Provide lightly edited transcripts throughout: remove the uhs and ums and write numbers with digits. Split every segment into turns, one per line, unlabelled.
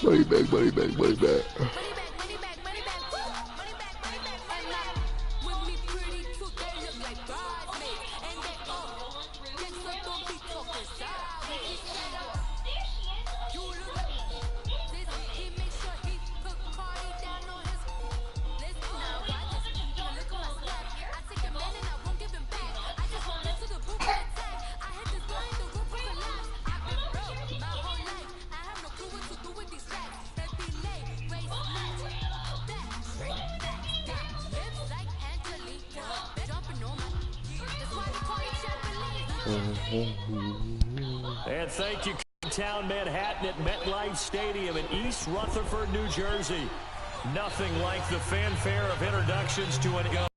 Money back, money back, money back.
And thank you, Town Manhattan at MetLife Stadium in East Rutherford, New Jersey. Nothing like the fanfare of introductions to an go.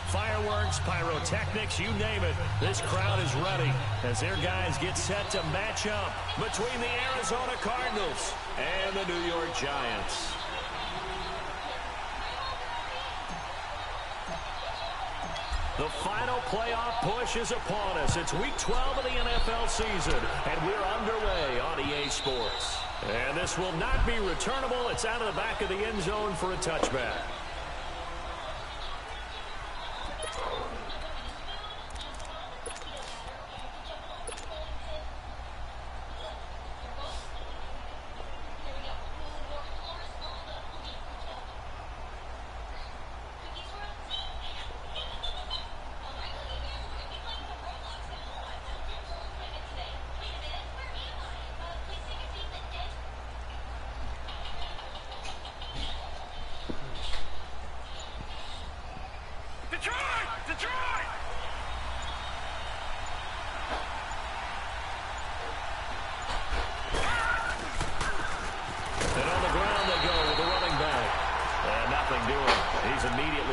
Fireworks, pyrotechnics, you name it. This crowd is ready as their guys get set to match up between the Arizona Cardinals and the New York Giants. The final playoff push is upon us. It's week 12 of the NFL season, and we're underway on EA Sports. And this will not be returnable. It's out of the back of the end zone for a touchback.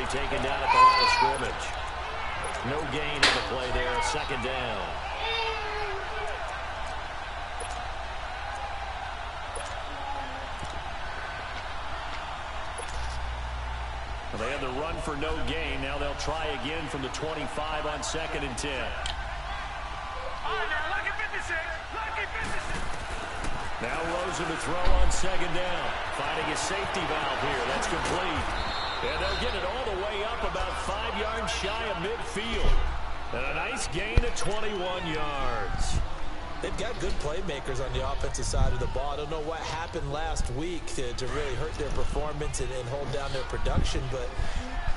Taken down at the line of scrimmage. No gain in the play there. Second down. Well, they had the run for no gain. Now they'll try again from the 25 on 2nd and 10. Now Rosen to throw on 2nd down. Finding his safety valve here. That's complete. And they'll get it all the way up about 5 yards shy of midfield. And a nice gain of 21 yards.
They've got good playmakers on the offensive side of the ball. I don't know what happened last week to really hurt their performance and hold down their production, but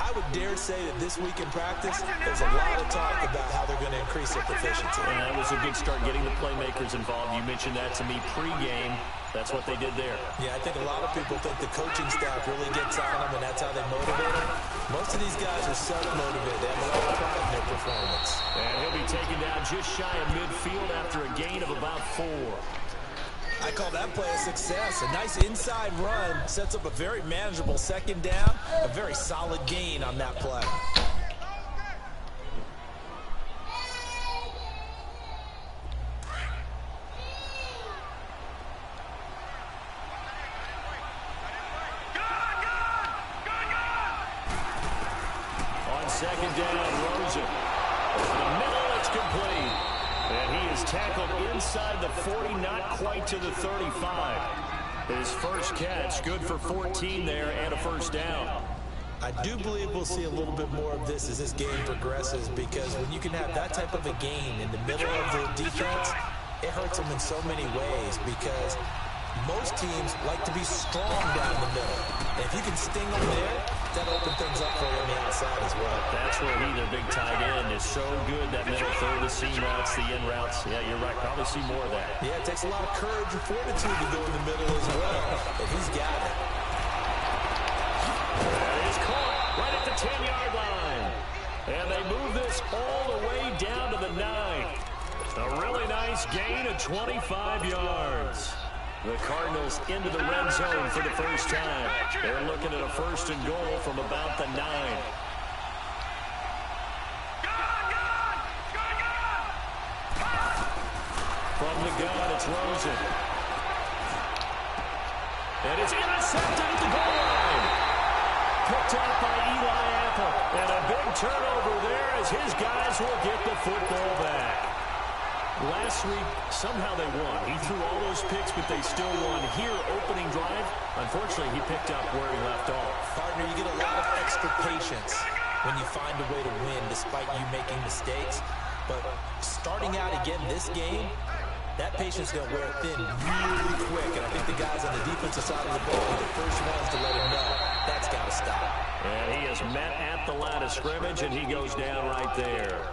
I would dare say that this week in practice, there's a lot of talk about how they're going to increase their proficiency.
And that was a big start getting the playmakers involved. You mentioned that to me pregame. That's what they did there.
Yeah, I think a lot of people think the coaching staff really gets on them, and that's how they motivate them. Most of these guys are self-motivated. They have a lot of pride in their performance.
And he'll be taken down just shy of midfield after a gain of about 4.
I call that play a success. A nice inside run sets up a very manageable 2nd down. A very solid gain on that play.
On 2nd down, Rosen. Over the middle, it's complete. And he is tackled inside the 40, not quite to the 35. His first catch, good for 14 there and a first down.
I do believe we'll see a little bit more of this as this game progresses, because when you can have that type of a gain in the middle of the defense, it hurts them in so many ways, because most teams like to be strong down the middle. And if you can sting them there, that opens things up for you on the outside as well.
That's where he, their big tight end, is so good. That middle third, the seam routes, the in routes. Yeah, you're right. Probably see more of that.
Yeah, it takes a lot of courage and fortitude to go in the middle as well. And he's got it.
That is caught right at the 10-yard line. And they move this all the way down to the 9. A really nice gain of 25 yards. The Cardinals into the red zone for the first time. They're looking at a 1st and goal from about the 9. From the gun, it's Rosen. And it's intercepted at the goal line. picked up by Eli Apple. And a big turnover there as his guys will get the football back. Last week, somehow they won. He threw all those picks, but they still won. Here, opening drive, unfortunately, he picked up where he left off.
Partner, you get a lot of extra patience when you find a way to win despite you making mistakes. But starting out again this game, that patience is going to wear thin really quick. And I think the guys on the defensive side of the ball are the first ones to let him know that's got to stop.
And he is met at the line of scrimmage, and he goes down right there.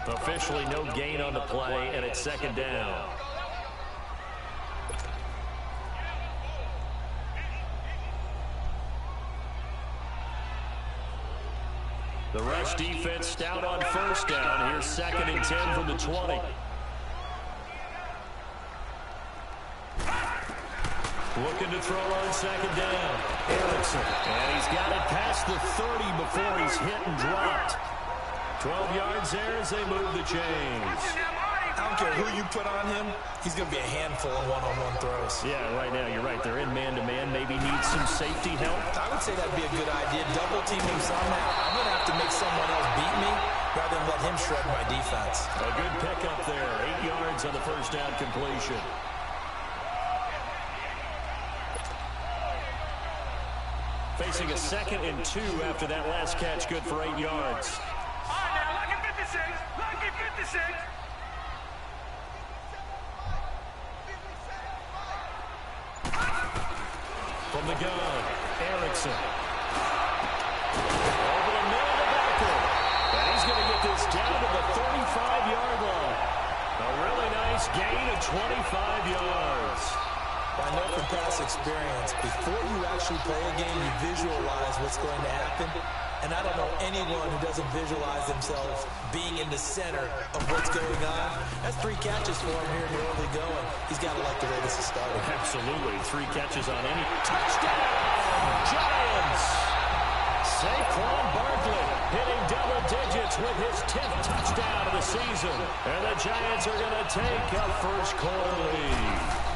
Officially no gain on the play, and it's second down. The rush defense stout on first down. Here's 2nd and 10 from the 20. Looking to throw on 2nd down. Erickson. And he's got it past the 30 before he's hit and dropped. 12 yards there as they move the chains.
I don't care who you put on him. He's going to be a handful of one-on-one throws.
Yeah, right now you're right. They're in man-to-man. Maybe need some safety help.
I would say that'd be a good idea. Double team him somehow. I'm going to have to make someone else beat me rather than let him shred my defense.
A good pickup there. 8 yards on the first down completion. Facing a 2nd and 2 after that last catch. Good for 8 yards. From the gun, Erickson. Over the middle to Becker. And he's going to get this down to the 35-yard line. A really nice gain of 25 yards.
I know from past experience, before you actually play a game, you visualize what's going to happen. And I don't know anyone who doesn't visualize themselves being in the center of what's going on. That's 3 catches for him here in the early going. He's got to like the way this is starting.
Absolutely. 3 catches on any touchdown. Giants. Saquon Barkley hitting double digits with his 10th touchdown of the season. And the Giants are going to take a first quarter lead.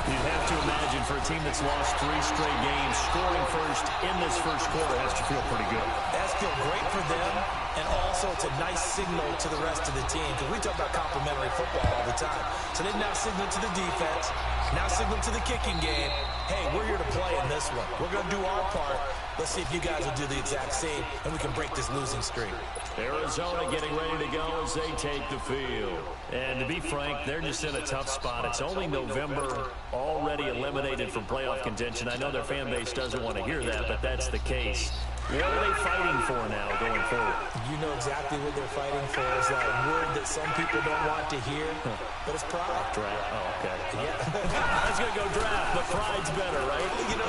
You'd have to imagine for a team that's lost 3 straight games, scoring first in this first quarter has to feel pretty good.
That's feel great for them, and also it's a nice signal to the rest of the team, because we talk about complimentary football all the time. So they've now signaled to the defense, now signaled to the kicking game, hey, we're here to play in this one. We're going to do our part. Let's see if you guys will do the exact same, and we can break this losing streak.
Arizona getting ready to go as they take the field. And to be frank, they're just in a tough spot. It's only November, already eliminated from playoff contention. I know their fan base doesn't want to hear that, but that's the case. What are they fighting for now going forward?
You know exactly what they're fighting for. Is that word that some people don't want to hear, but it's pride.
Draft. Oh, okay.
Yeah.
I was going to go draft, but pride's better, right?
You know,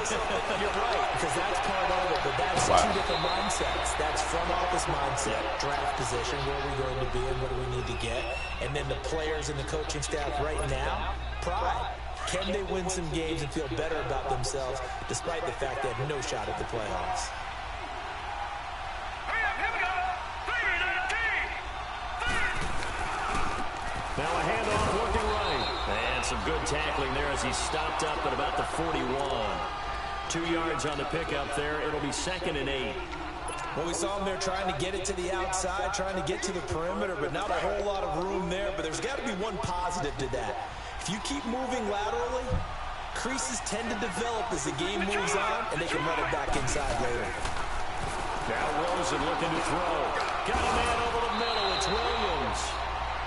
you're right, because that's part of it, but that's 2 different mindsets. That's front office mindset, draft position, where are we going to be and what do we need to get? And then the players and the coaching staff right now, pride. Can they win some games and feel better about themselves despite the fact they have no shot at the playoffs?
Now a handoff looking right. And some good tackling there as he stopped up at about the 41. 2 yards on the pickup there. It'll be 2nd and 8.
Well, we saw him there trying to get it to the outside, trying to get to the perimeter, but not a whole lot of room there. But there's got to be one positive to that. If you keep moving laterally, creases tend to develop as the game moves on, and they can run it back inside later.
Now Rosen looking to throw. Got a man over the middle. It's Williams.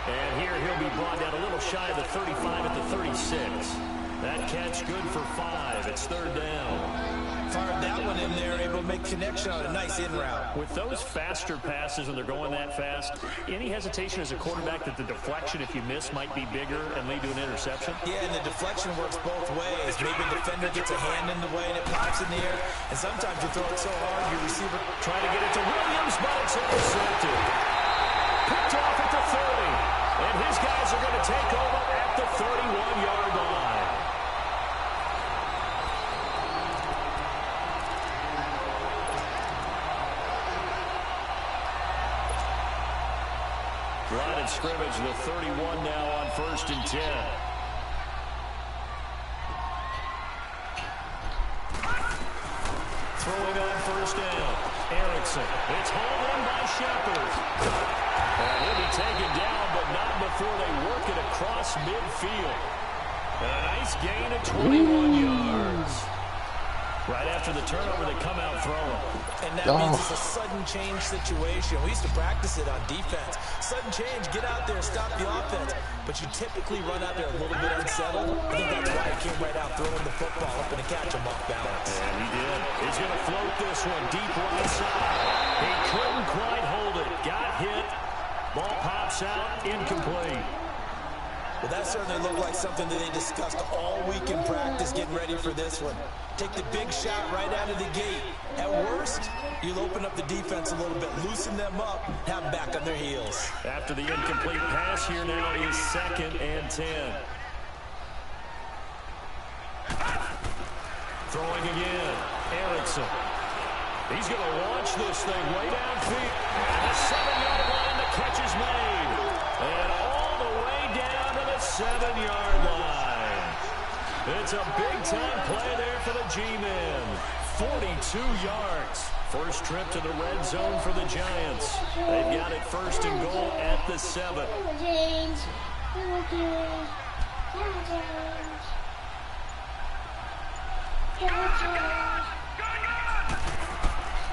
And here he'll be brought down a little shy of the 35 at the 36. That catch good for 5. It's 3rd down.
Fired that one in there, able to make connection on a nice in route.
With those faster passes when they're going that fast, any hesitation as a quarterback that the deflection, if you miss, might be bigger and lead to an interception?
Yeah, and the deflection works both ways. Maybe a defender gets a hand in the way and it pops in the air, and sometimes you throw it so hard, your receiver
trying to get it to Williams, but it's intercepted. Picked off at the 30, and his guys are going to take over at the 31-yard line. Line of scrimmage, the 31 now on 1st and 10.
That's
throwing on first down. Erickson. It's hauled in by Shepard. And he'll be taken down, but not before they work it across midfield. And a nice gain of 21 yards. Right after the turnover, they come out throwing.
And that means it's a sudden change situation. We used to practice it on defense. Sudden change, get out there, stop the offense. But you typically run out there a little bit unsettled. I think that's why he came right out throwing the football, hoping to catch him off balance.
And he did. He's going to float this one deep right side. He couldn't quite hold it. Got hit. Ball pops out, incomplete.
Well, that certainly looked like something that they discussed all week in practice, getting ready for this one. Take the big shot right out of the gate. At worst, you'll open up the defense a little bit, loosen them up, have them back on their heels.
After the incomplete pass, here now is 2nd and 10. Throwing again. Erickson. He's going to launch this thing way downfield. And the 7-yard line, the catch is made. And all the way down to the 7-yard line. It's a big-time play there for the G-men. 42 yards. First trip to the red zone for the Giants. They've got it 1st and goal at the 7.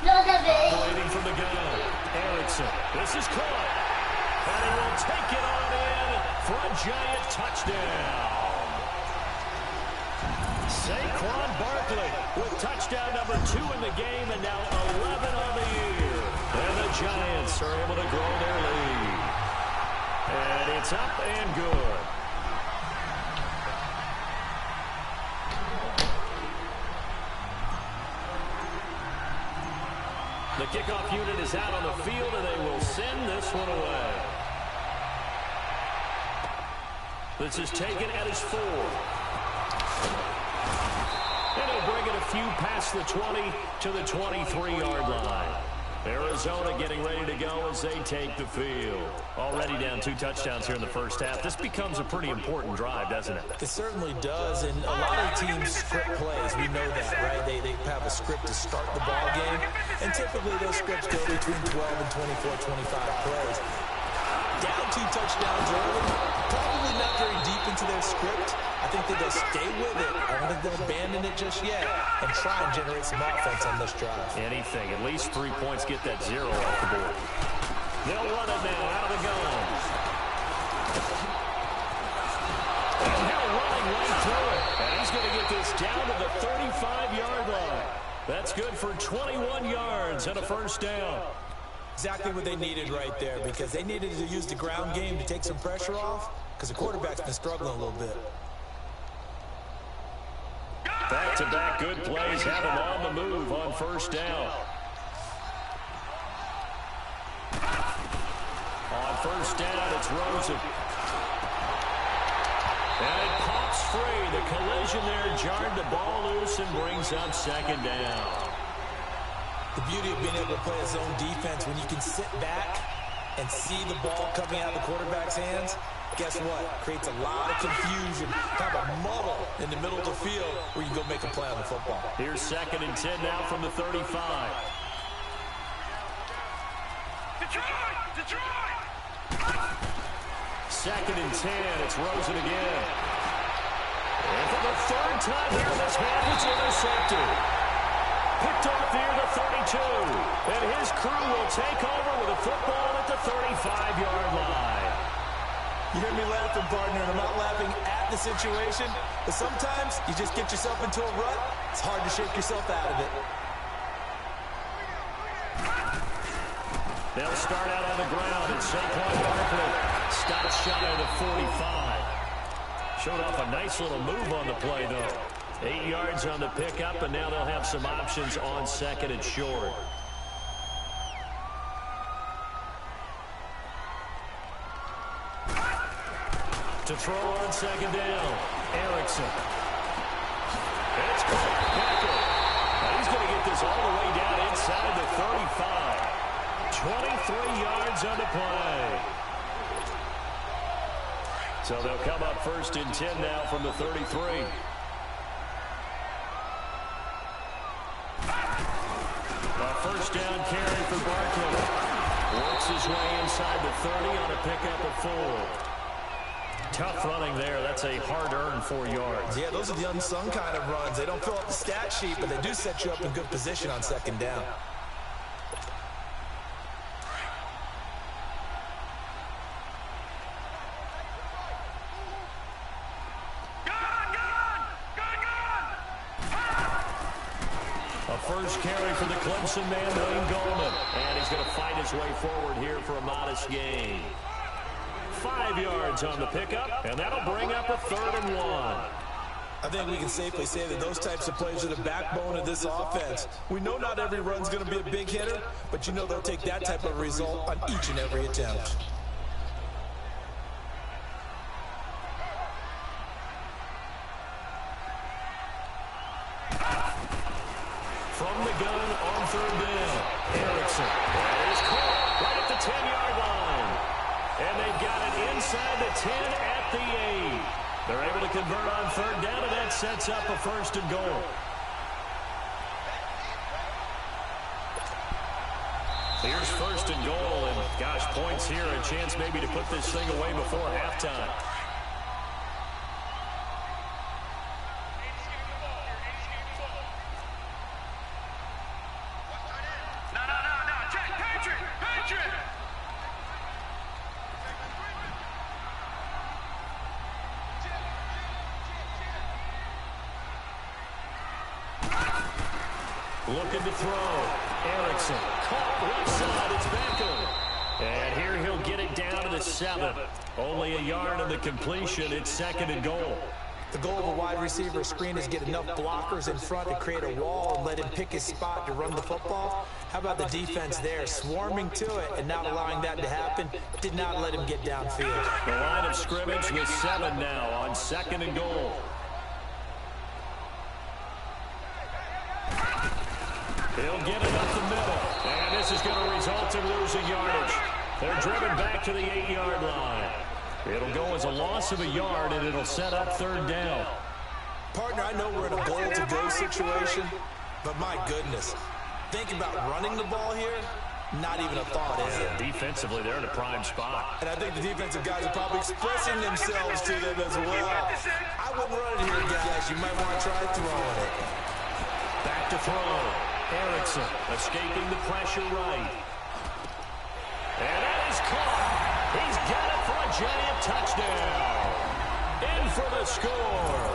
Operating from the gun. Erickson. This is caught. And he will take it on in for a Giant touchdown. Saquon Barkley with touchdown number 2 in the game and now 11 on the year. And the Giants are able to grow their lead. And it's up and good. The kickoff unit is out on the field, and they will send this one away. This is taken at his 4. And he'll bring it a few past the 20 to the 23-yard line. Arizona getting ready to go as they take the field. Already down 2 touchdowns here in the first half. This becomes a pretty important drive, doesn't it?
It certainly does, and a lot of teams script plays. We know that, right? They have a script to start the ball game, and typically those scripts go between 12 and 24, 25 plays. Down 2 touchdowns early, probably not very deep into their script. I think that they'll stay with it. I don't think they'll abandon it just yet and try and generate some offense on this drive.
Anything. At least 3 points, get that 0 off the board. They'll run it now out of the gun. And now running right through it. And he's going to get this down to the 35-yard line. That's good for 21 yards and a first down.
Exactly what they needed right there, because they needed to use the ground game to take some pressure off, because the quarterback's been struggling a little bit.
Back-to-back good plays have him on the move on first down. On first down, it's Rosen. And it pops free. The collision there jarred the ball loose and brings up 2nd down.
The beauty of being able to play a zone defense, when you can sit back and see the ball coming out of the quarterback's hands, guess what? Creates a lot of confusion, kind of a muddle in the middle of the field where you can go make a play on the football.
Here's 2nd and 10 now from the 35. Detroit! 2nd and 10, it's Rosen again. And for the 3rd time here in this half, it's intercepted. Picked off here the 32. And his crew will take over with a football at the 35-yard line.
You hear me laughing, partner, and I'm not laughing at the situation, but sometimes you just get yourself into a rut. It's hard to shake yourself out of it.
They'll start out on the ground, and Saquon Barkley stops shy of the 45. Showed off a nice little move on the play, though. 8 yards on the pickup, and now they'll have some options on 2nd and short. To throw on 2nd down, Erickson. It's Packer. He's going to get this all the way down inside the 35. 23 yards on the play. So they'll come up 1st and 10 now from the 33. Makes his way inside the 30 on a pickup of 4. Tough running there. That's a hard-earned 4 yards.
Yeah, those are the unsung kind of runs. They don't fill up the stat sheet, but they do set you up in good position on second down.
A first carry for the Clemson man, Wayne Gallman. And he's going to fight his way forward here for a modest gain. 5 yards on the pickup, and that'll bring up a 3rd and 1.
I think we can safely say that those types of plays are the backbone of this offense. We know not every run's going to be a big hitter, but you know they'll take that type of result on each and every attempt.
From the gun on 3rd down, Erickson. That is caught right at the 10-yard line. And they've got it inside the 10 at the 8. They're able to convert on 3rd down, and that sets up a 1st and goal. Here's 1st and goal, and gosh, points here, a chance maybe to put this thing away before halftime. Looking to throw. Erickson. Caught left side. It's Beckham. And here he'll get it down to the 7. Only a yard of the completion. It's 2nd and goal.
The goal of a wide receiver screen is get enough blockers in front to create a wall and let him pick his spot to run the football. How about the defense there? Swarming to it and not allowing that to happen. Did not let him get downfield.
The line of scrimmage with 7 now on 2nd and goal. He'll get it up the middle. And this is going to result in losing yardage. They're driven back to the 8-yard line. It'll go as a loss of a yard, and it'll set up 3rd down.
Partner, I know we're in a goal-to-go situation, but my goodness. Think about running the ball here, not even a thought, is it?
Defensively, they're in a prime spot.
And I think the defensive guys are probably expressing themselves to them as well. I wouldn't run it here, guys. You might want to try throwing it.
Back to throw. Erickson escaping the pressure right. And that is caught. He's got it for a giant touchdown. In for the score.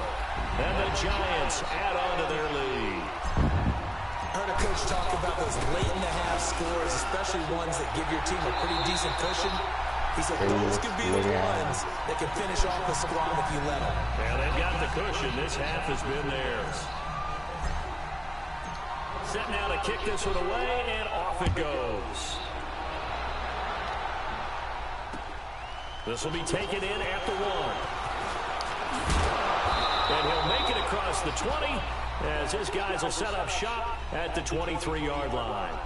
And the Giants add on to their lead.
I heard a coach talk about those late-in-the-half scores, especially ones that give your team a pretty decent cushion. He said those could be the ones that can finish off the squad if you let them.
Well, they've got the cushion. This half has been theirs. Set now to kick this one away, and off it goes. This will be taken in at the 1. And he'll make it across the 20 as his guys will set up shop at the 23-yard line.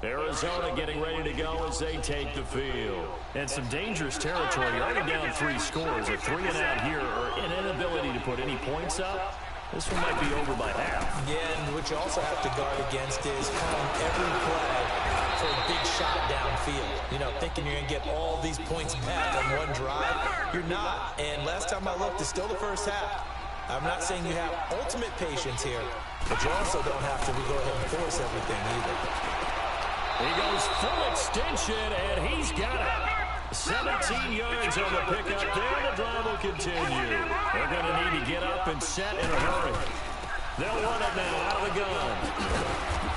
Arizona getting ready to go as they take the field. And some dangerous territory. You're already down 3 scores. A 3 and out here, or an inability to put any points up. This one might be over by half.
Yeah, and what you also have to guard against is calling every play for a big shot downfield. You know, thinking you're going to get all these points back on one drive. You're not. And last time I looked, it's still the first half. I'm not saying you have ultimate patience here, but you also don't have to go ahead and force everything either.
He goes full extension, and he's got it. 17 yards on the pickup there. The drive will continue. They're going to need to get up and set in a hurry. They'll run it now out of the gun.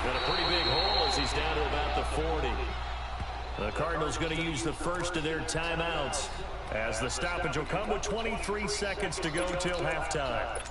Got a pretty big hole as he's down to about the 40. The Cardinals going to use the first of their timeouts as the stoppage will come with 23 seconds to go till halftime.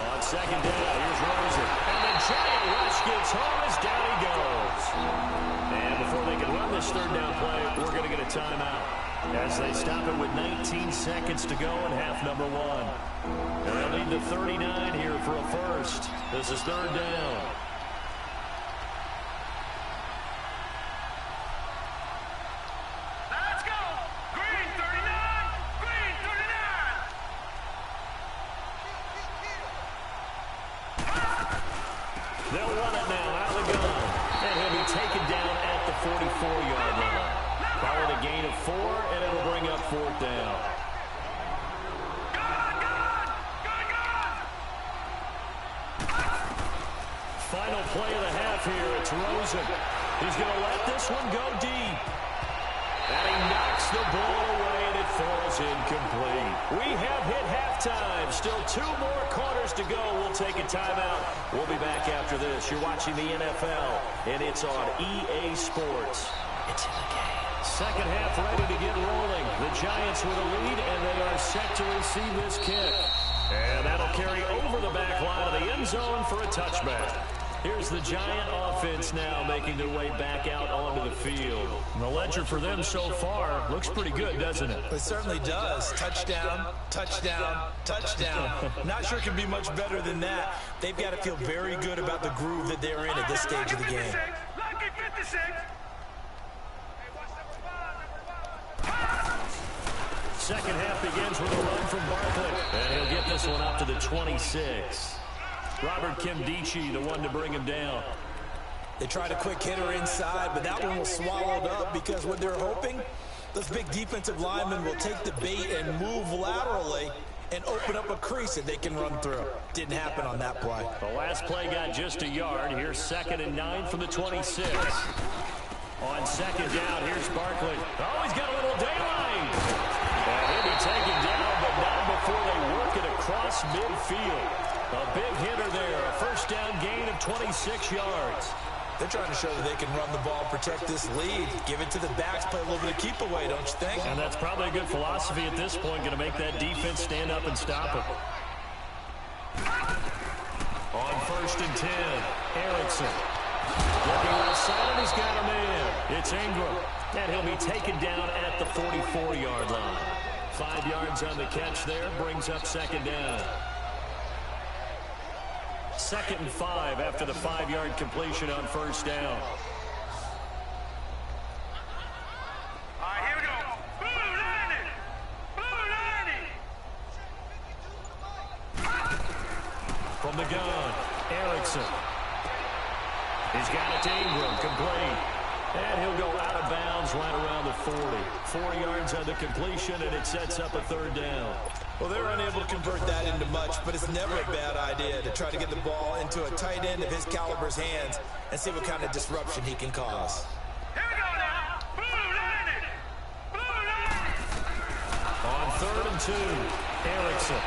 On second down, here's Rosen. And the giant rush gets home as down he goes. And before they can run this 3rd down play, we're going to get a timeout. As they stop it with 19 seconds to go in half number one. And they'll need the 39 here for a first. This is third down.
Let's go! Green 39! Green 39!
They'll run it now out of the gun. And he'll be taken down at the 44-yard line. Call it a gain of 4, and it'll bring up fourth down. Final play of the half here. It's Rosen. He's going to let this one go deep. And he knocks the ball away, and it falls incomplete. We have hit halftime. Still 2 more quarters to go. We'll take a timeout. We'll be back after this. You're watching the NFL, and it's on EA Sports. It's in the game. Second half ready to get rolling. The Giants with a lead, and they are set to receive this kick. And that'll carry over the back line of the end zone for a touchback. Here's the Giant offense now making their way back out onto the field. And the ledger for them so far looks pretty good, doesn't it?
It certainly does. Touchdown, touchdown, touchdown. Not sure it can be much better than that. They've got to feel very good about the groove that they're in at this stage of the game.
Lucky 56!
Second half begins with a run from Barkley. And he'll get this one up to the 26. Robert Kimdichie, the one to bring him down.
They tried a quick hitter inside, but that one was swallowed up because what they're hoping, those big defensive linemen will take the bait and move laterally and open up a crease that they can run through. Didn't happen on that play.
The last play got just a yard. Here's 2nd and 9 from the 26. On second down, here's Barkley. Oh, he's got a little daylight. And he'll be taken down, but not before they work it across midfield. A big hitter there, a first down gain of 26 yards.
They're trying to show that they can run the ball, protect this lead, give it to the backs, play a little bit of keep away, don't you think?
And that's probably a good philosophy at this point, going to make that defense stand up and stop it. On 1st and 10, Erickson. Looking outside, and he's got a man. It's Ingram, and he'll be taken down at the 44-yard line. 5 yards on the catch there, brings up 2nd down. 2nd and 5 after the 5-yard completion on 1st down.
All right, here we go. Blue 90! Blue 90!
From the gun, Erickson. He's got it to Ingram, complete. And he'll go out of bounds right around the 40. 4 yards on the completion, and it sets up a 3rd down.
Well, they're unable to convert that into much, but it's never a bad idea to try to get the ball into a tight end of his caliber's hands and see what kind of disruption he can cause.
Here we go now. Blue 90! Blue 90!
On 3rd and 2, Erickson.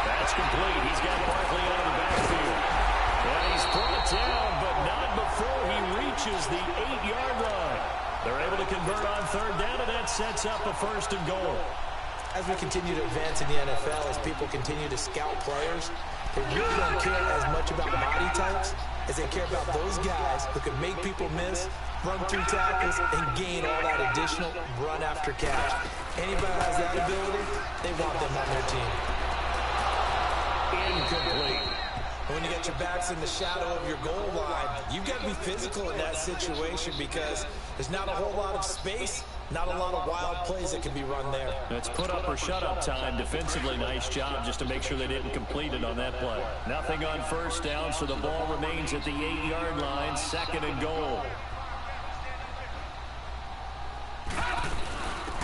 That's complete. He's got Barkley out of the backfield. And he's brought down, but not before he reaches the 8-yard line. They're able to convert on 3rd down, and that sets up a 1st and goal.
As we continue to advance in the NFL, as people continue to scout players, they really don't care as much about body types as they care about those guys who can make people miss, run through tackles, and gain all that additional run after catch. Anybody who has that ability, they want them on their team.
Incomplete.
When you get your backs in the shadow of your goal line, you've got to be physical in that situation because there's not a whole lot of space, not a lot of wild plays that can be run there.
It's put up or shut up time. Defensively, nice job just to make sure they didn't complete it on that play. Nothing on 1st down, so the ball remains at the 8-yard line, 2nd and goal.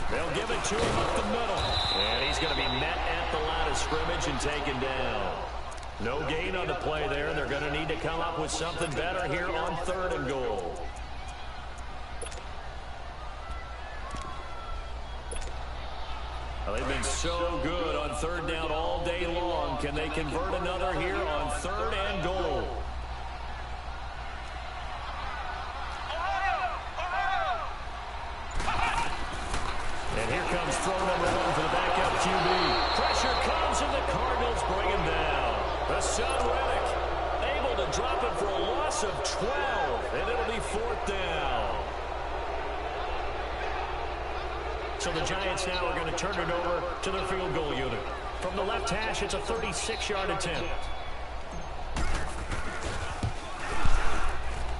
They'll give it to him up the middle. And he's going to be met at the line of scrimmage and taken down. No gain on the play there. They're going to need to come up with something better here on 3rd and goal. Well, they've been so good on 3rd down all day long. Can they convert another here on 3rd and goal? And here comes throw number 1 for the backup QB. Pressure comes, and the Cardinals bring him down. Hassan Reddick able to drop it for a loss of 12, and it'll be 4th down. So the Giants now are going to turn it over to their field goal unit. From the left hash, it's a 36-yard attempt.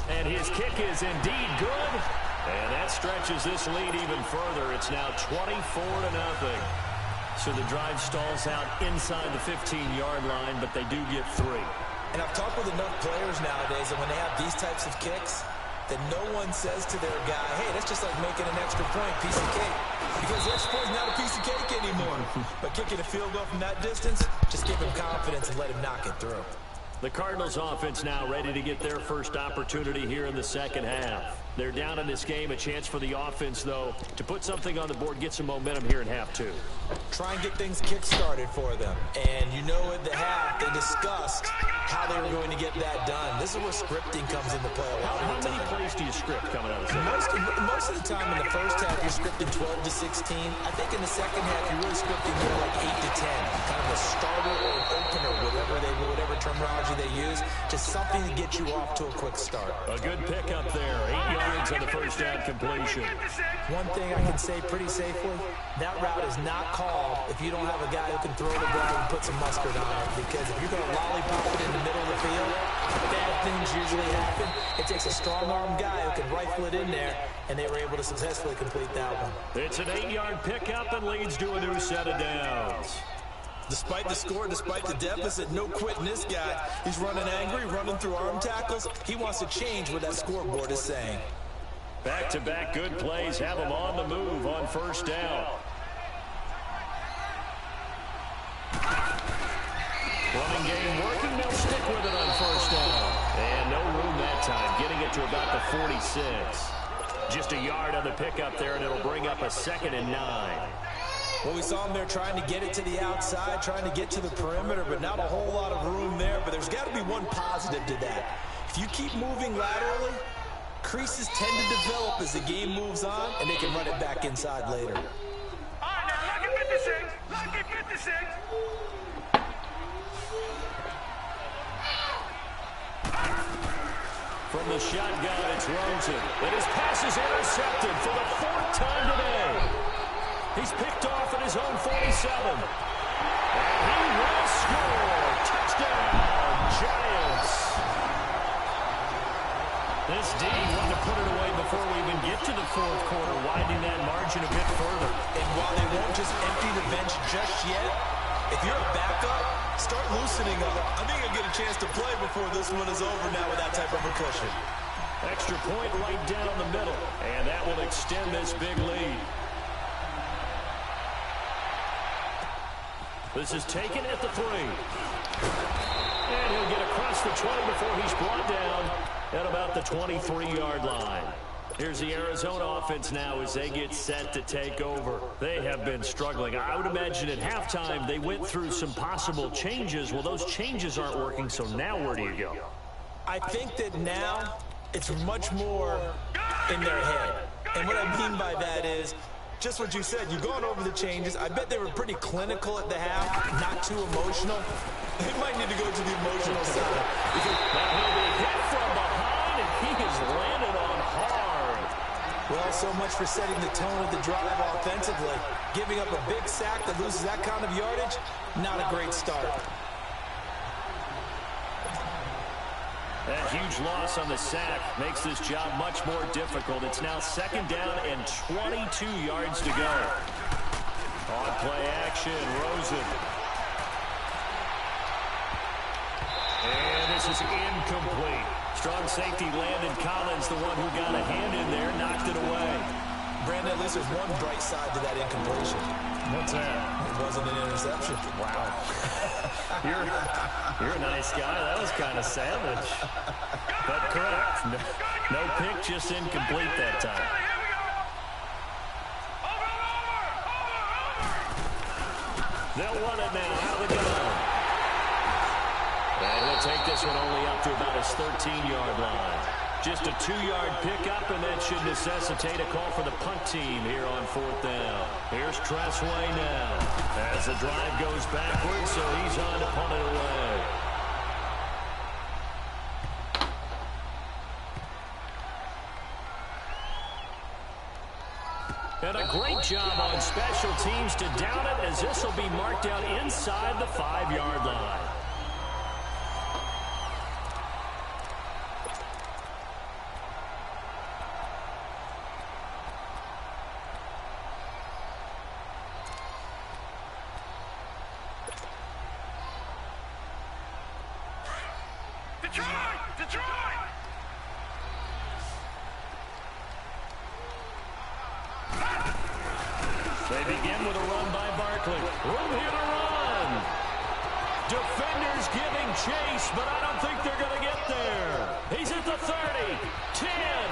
And his kick is indeed good. And that stretches this lead even further. It's now 24-0. So the drive stalls out inside the 15-yard line, but they do get 3.
And I've talked with enough players nowadays that when they have these types of kicks, that no one says to their guy, hey, that's just like making an extra point, piece of cake. Because the extra point is not a piece of cake anymore. But kicking a field goal from that distance, just give him confidence and let him knock it through.
The Cardinals offense now ready to get their first opportunity here in the second half. They're down in this game. A chance for the offense, though, to put something on the board, get some momentum here in half 2.
Try and get things kick-started for them. And you know at the half, they discussed how they were going to get that done. This is where scripting comes into play a lot of the time.
How many plays do you script coming out of the second?
Most of the time in the first half, you're scripting 12 to 16. I think in the second half, you're really scripting more like 8 to 10. Kind of a starter or an opener, whatever terminology they use. Just something to get you off to a quick start.
A good pickup there. 8 yards on the first down completion.
One thing I can say pretty safely, that route is not called if you don't have a guy who can throw the ball and put some mustard on it. Because if you're going to lollipop it in the middle of the field, bad things usually happen. It takes a strong-arm guy who can rifle it in there, and they were able to successfully complete that one.
It's an 8-yard pickup and leads to a new set of downs.
Despite the score, despite the deficit, no quitting this guy. He's running angry, running through arm tackles. He wants to change what that scoreboard is saying.
Back-to-back good plays have him on the move on first down. Running game working. They'll stick with it on first down. And no room that time, getting it to about the 46. Just a yard on the pickup there, and it'll bring up a 2nd and 9.
Well, we saw him there trying to get it to the outside, trying to get to the perimeter, but not a whole lot of room there. But there's got to be one positive to that. If you keep moving laterally, creases tend to develop as the game moves on, and they can run it back inside later.
All right, now, lucky 56. Lucky 56.
From the shotgun, it's Rosen. And his pass is intercepted for the 4th time today. He's picked off at his own 47. And he will score. Touchdown, Giants. This D wanted to put it away before we even get to the 4th quarter, widening that margin a bit further.
And while they won't just empty the bench just yet, if you're a backup, start loosening up. I think you'll get a chance to play before this one is over now with that type of a cushion.
Extra point right down the middle. And that will extend this big lead. This is taken at the 3. And he'll get across the 20 before he's brought down at about the 23-yard line. Here's the Arizona offense now as they get set to take over. They have been struggling. I would imagine at halftime they went through some possible changes. Well, those changes aren't working, so now where do you go?
I think that now it's much more in their head. And what I mean by that is just what you said. You've gone over the changes. I bet they were pretty clinical at the half, not too emotional. They might need to go to the emotional side. Because
now he'll be hit from behind, and he has landed on hard.
Well, so much for setting the tone of the drive offensively. Giving up a big sack that loses that kind of yardage, not a great start.
That huge loss on the sack makes this job much more difficult. It's now 2nd down and 22 yards to go. On play action, Rosen. And this is incomplete. Strong safety Landon Collins, the one who got a hand in there, knocked it away.
Brandon, at least there's one bright side to that incompletion.
What's that?
It wasn't an interception.
Wow. You're a nice guy. That was kind of savage. But correct. No pick, just incomplete that time. They'll run it now out of the gun. And he'll take this one only up to about his 13-yard line. Just a 2-yard pickup, and that should necessitate a call for the punt team here on 4th down. Here's Tressway now as the drive goes backwards, so he's on to punt it away. And a great job on special teams to down it, as this will be marked out inside the 5-yard line. They begin with a run by Barkley. Room here to run. Defenders giving chase, but I don't think they're going to get there. He's at the 30, 10, and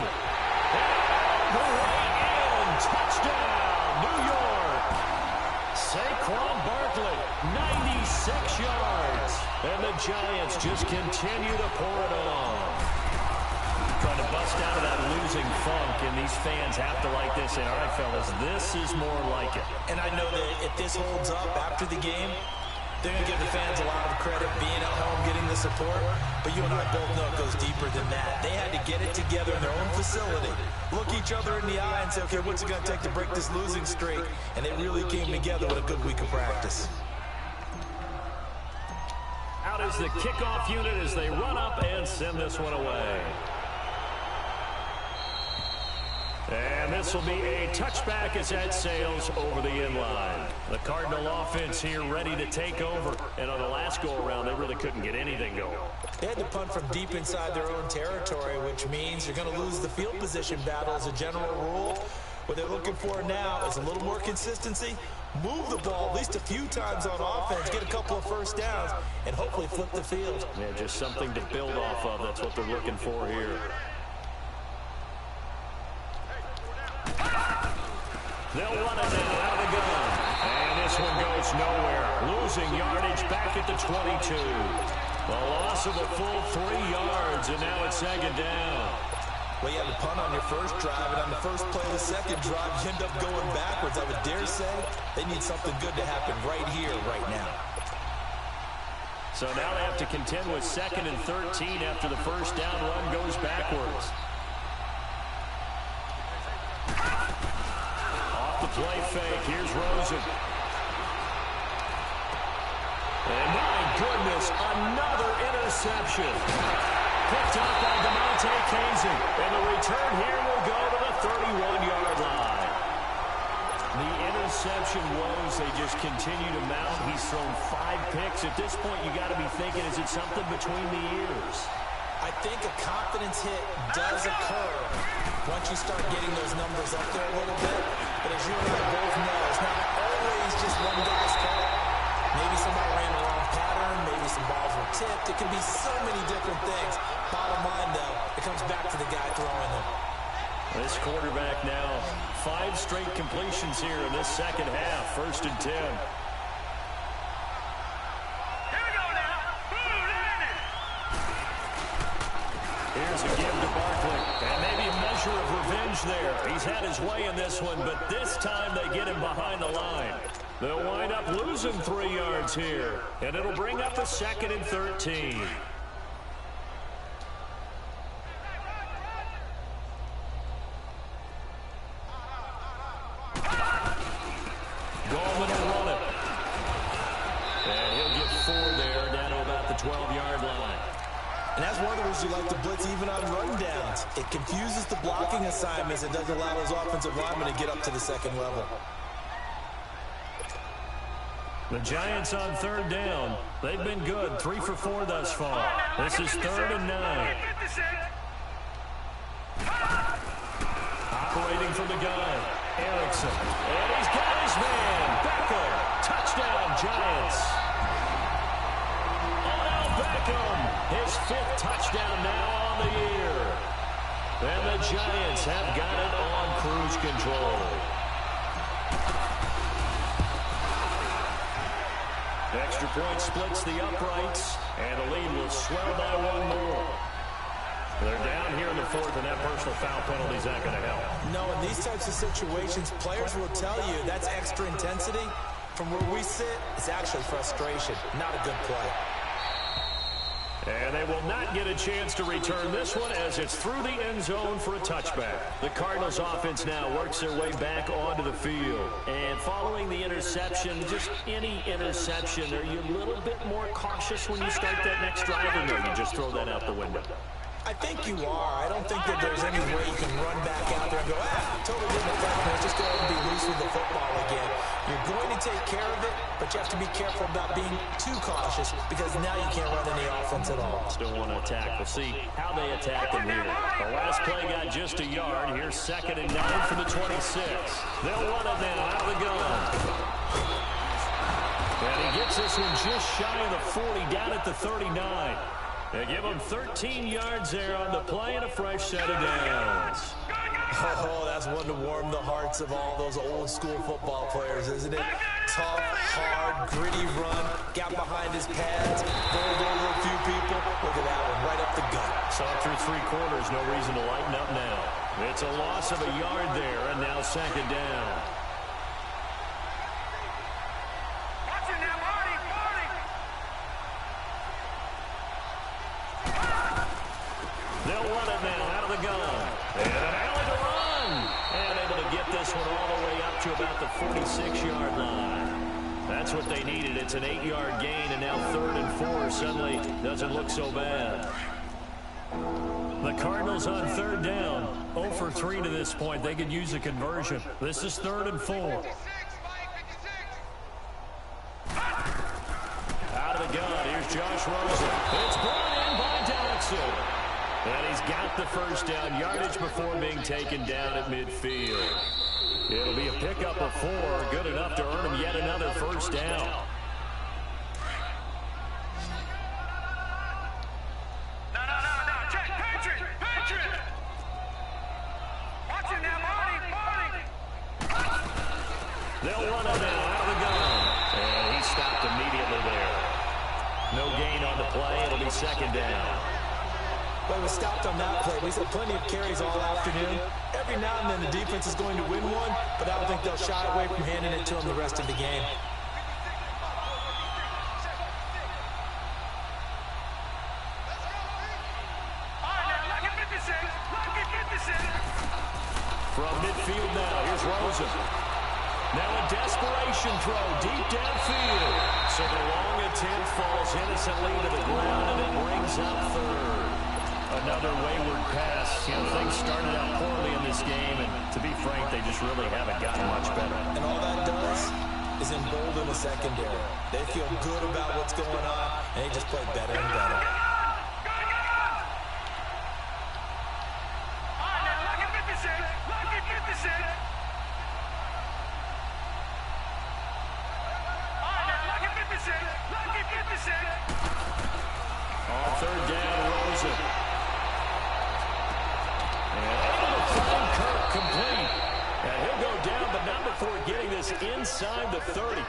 the way in. Touchdown, New York. Saquon Barkley, 96 yards. And the Giants just continue to pour it on. Trying to bust out of that losing funk, and these fans have to like this. And all right, fellas, this is more like it.
And I know that if this holds up after the game, they're going to give the fans a lot of credit being at home, getting the support. But you and I both know it goes deeper than that. They had to get it together in their own facility, look each other in the eye and say, okay, what's it going to take to break this losing streak? And they really came together with a good week of practice.
Out is the kickoff unit as they run up and send this one away. And this will be a touchback as that sails over the inline. The Cardinal offense here ready to take over. And on the last go-around, they really couldn't get anything going.
They had to punt from deep inside their own territory, which means you're going to lose the field position battle as a general rule. What they're looking for now is a little more consistency, move the ball at least a few times on offense, get a couple of first downs, and hopefully flip the field.
Yeah, just something to build off of. That's what they're looking for here. They'll run it now out of the gun. And this one goes nowhere. Losing yardage back at the 22. The loss of a full 3 yards, and now it's second down.
Well, you had to punt on your first drive, and on the first play of the second drive, you end up going backwards. I would dare say they need something good to happen right here, right now.
So now they have to contend with 2nd and 13 after the first down run goes backwards. Play fake. Here's Rosen. And my goodness, another interception. Picked up by DeMonte Casey. And the return here will go to the 31-yard line. The interception woes, they just continue to mount. He's thrown 5 picks. At this point, you got to be thinking, is it something between the ears?
I think a confidence hit does occur once you start getting those numbers up there a little bit. But as you and I both know, it's not always just one guy's fault. Maybe somebody ran the wrong pattern. Maybe some balls were tipped. It can be so many different things. Bottom line, though, it comes back to the guy throwing them.
This quarterback now, 5 straight completions here in this second half. 1st and 10. Here's a give to Barkley. And maybe a measure of revenge there. He's had his way in this one, but this time they get him behind the line. They'll wind up losing 3 yards here. And it'll bring up a 2nd and 13. Goldman will run it. And he'll get 4 there, down to about the 12-yard line.
And that's one of the reasons you like to blitz even on rundowns. It confuses the blocking assignments. It doesn't allow those offensive linemen to get up to the 2nd level.
The Giants on 3rd down. They've been good, 3 for 4 thus far. This is 3rd and 9. Operating from the gun, Erickson. And he's got his man, Beckham. Touchdown, Giants. Beckham, his 5th touchdown now on the year. And the Giants have got it on cruise control. Extra point splits the uprights, and the lead will swell by 1 more. They're down here in the 4th, and that personal foul penalty is not going to help.
No, in these types of situations, players will tell you that's extra intensity. From where we sit, it's actually frustration, not a good play.
And they will not get a chance to return this one as it's through the end zone for a touchback. The Cardinals offense now works their way back onto the field. And following the interception, just any interception, are you a little bit more cautious when you start that next drive, or no, you just throw that out the window?
I think you are. I don't think that there's any way you can run back out there and go, totally didn't affect me. Let's just go ahead and be loose with the football again. You're going to take care of it, but you have to be careful about being too cautious because now you can't run any offense at all.
Still want to attack. We'll see how they attack them here. The last play got just a yard. Here's 2nd and 9 from the 26. They'll run it now out of the gun. And he gets this one just shy of the 40, down at the 39. They give him 13 yards there on the play and a fresh set of downs.
Oh, that's one to warm the hearts of all those old school football players, isn't it? Tough, hard, gritty run, got behind his pads, bowled over a few people. Look at that one, right up the gut.
Saw it through 3 quarters, no reason to lighten up now. It's a loss of a yard there, and now 2nd down. They'll run it now out of the gun. And an alley to run. And able to get this one all the way up to about the 46-yard line. That's what they needed. It's an 8-yard gain, and now 3rd and 4 suddenly doesn't look so bad. The Cardinals on 3rd down. 0 for 3 to this point. They could use a conversion. This is 3rd and 4. Out of the gun. Here's Josh Rosen. It's brought in by Dodson. And he's got the first down yardage before being taken down at midfield. It'll be a pickup of 4, good enough to earn him yet another first down.
No. Check. Patriot. Watch it now, Marty.
They'll run it now out of the gun. And he stopped immediately there. No gain on the play. It'll be 2nd down.
But it was stopped on that play. He's had plenty of carries all afternoon. Every now and then the defense is going to win one, but I don't think they'll shy away from handing it to him the rest of the game.
From midfield now, here's Rosen. Now a desperation throw deep downfield. So the long attempt falls innocently to the ground, and it brings up 3rd. Another wayward pass. Things started out poorly in this game, and to be frank, they just really haven't gotten much better.
And all that does is embolden the secondary. They feel good about what's going on, and they just play better and better.
On 3rd down, Rosen. Kirk complete. And he'll go down, but not before getting this inside the 30.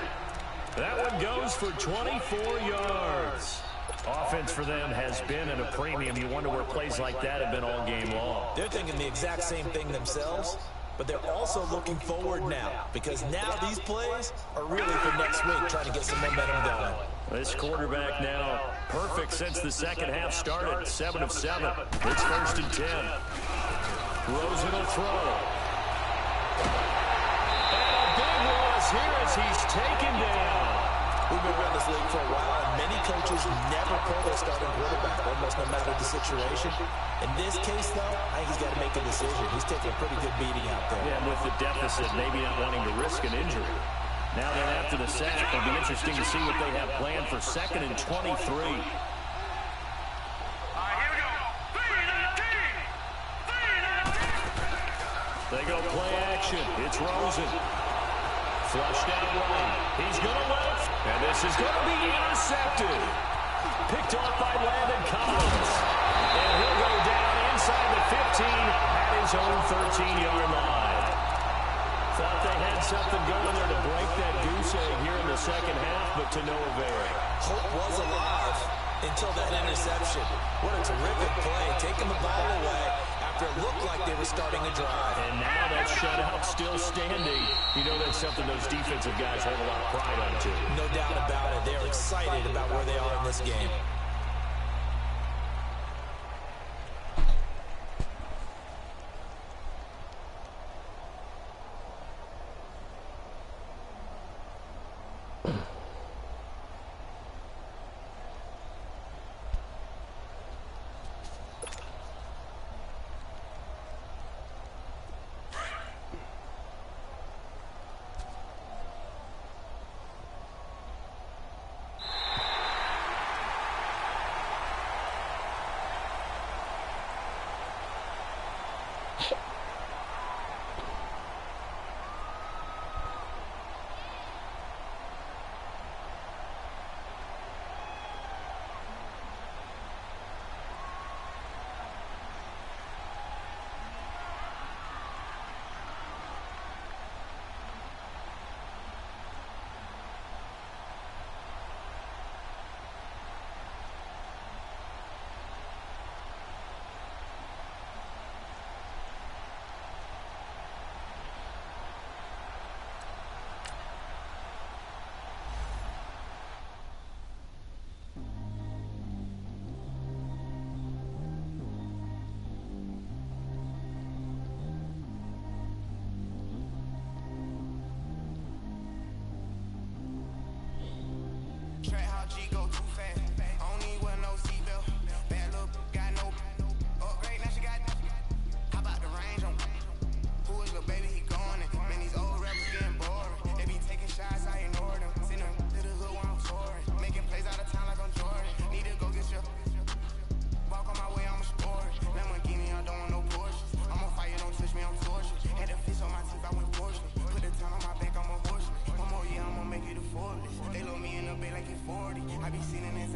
That one goes for 24 yards. Offense for them has been at a premium. You wonder where plays like that have been all game long.
They're thinking the exact same thing themselves, but they're also looking forward now because now these plays are really for next week, trying to get some momentum going.
This quarterback now perfect since the second half started. 7 of 7. It's 1st and 10. Rosen will throw. And a big loss here as he's taken down.
We've been around this league for a while, and many coaches never pull their starting quarterback, almost no matter the situation. In this case, though, I think he's got to make a decision. He's taking a pretty good beating out there.
Yeah, and with the deficit, maybe not wanting to risk an injury. Now then, after the sack, it'll be interesting to see what they have planned for 2nd and 23. They go play action. It's Rosen. Flushed out right. He's going to left. And this is going to be intercepted. Picked off by Landon Collins. And he'll go down inside the 15 at his own 13-yard line. Thought they had something going there to break that goose egg here in the second half, but to no avail.
Hope was alive until that interception. What a terrific play, taking the ball away after it looked like they were starting a drive.
And now that shutout still standing. You know that's something those defensive guys hold a lot of pride on, too.
No doubt about it. They're excited about where they are in this game.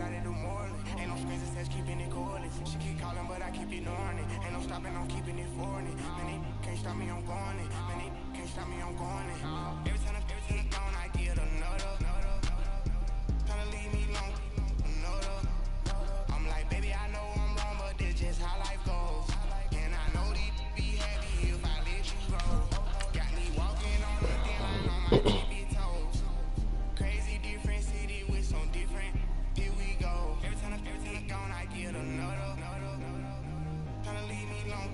out of New Orleans. Ain't no screens that says keeping it cordless. She keep calling, but I keep ignoring it. Ain't no stopping, I'm keeping it for it. Man, they can't stop me, I'm going it. Man, they can't stop me, I'm going it. Every time I'm gone, I get another. Tryna leave me alone, another. I'm like, baby, I know I'm wrong, but this just how life goes. And I know these be happy if I let you go. Got me walking on the thin line on my tippy toes. Crazy different city with some different. Here we go. Every time I'm gone, I get another. Tryna leave me alone,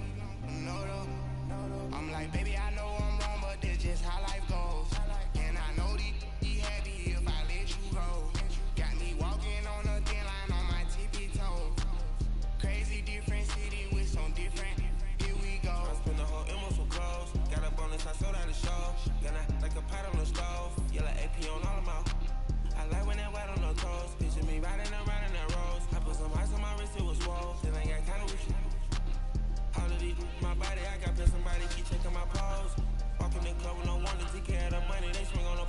another. I'm like, baby, I know I'm wrong, but this just how life goes. And I know these be happy if I let you go. Got me walking on the thin line on my tippy toes. Crazy different city with some different. Here we go.
I spend the whole M on some clothes. Got a bonus, I sold out the show. Got like a pot on the stove. Yellow AP on all of my. I like when that white on the toes. Picture me riding around in that rose. I put some ice on my wrist, it was swole. Still ain't got kind of with you. All of these my body, I got pissed somebody keep checking my pose. Walking the club with no one to take care of the money. They swing on the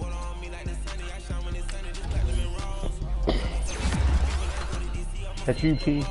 water on me like the sunny. I shine when it's sunny, just platinum and rose.
That's you, T.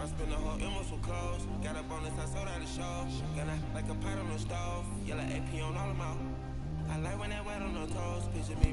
Spend the whole M on some clothes. Got a bonus, I sold out the show. Got like a pot on the stove. Yellow AP on all of my. I like when that wet on the toes. Picture me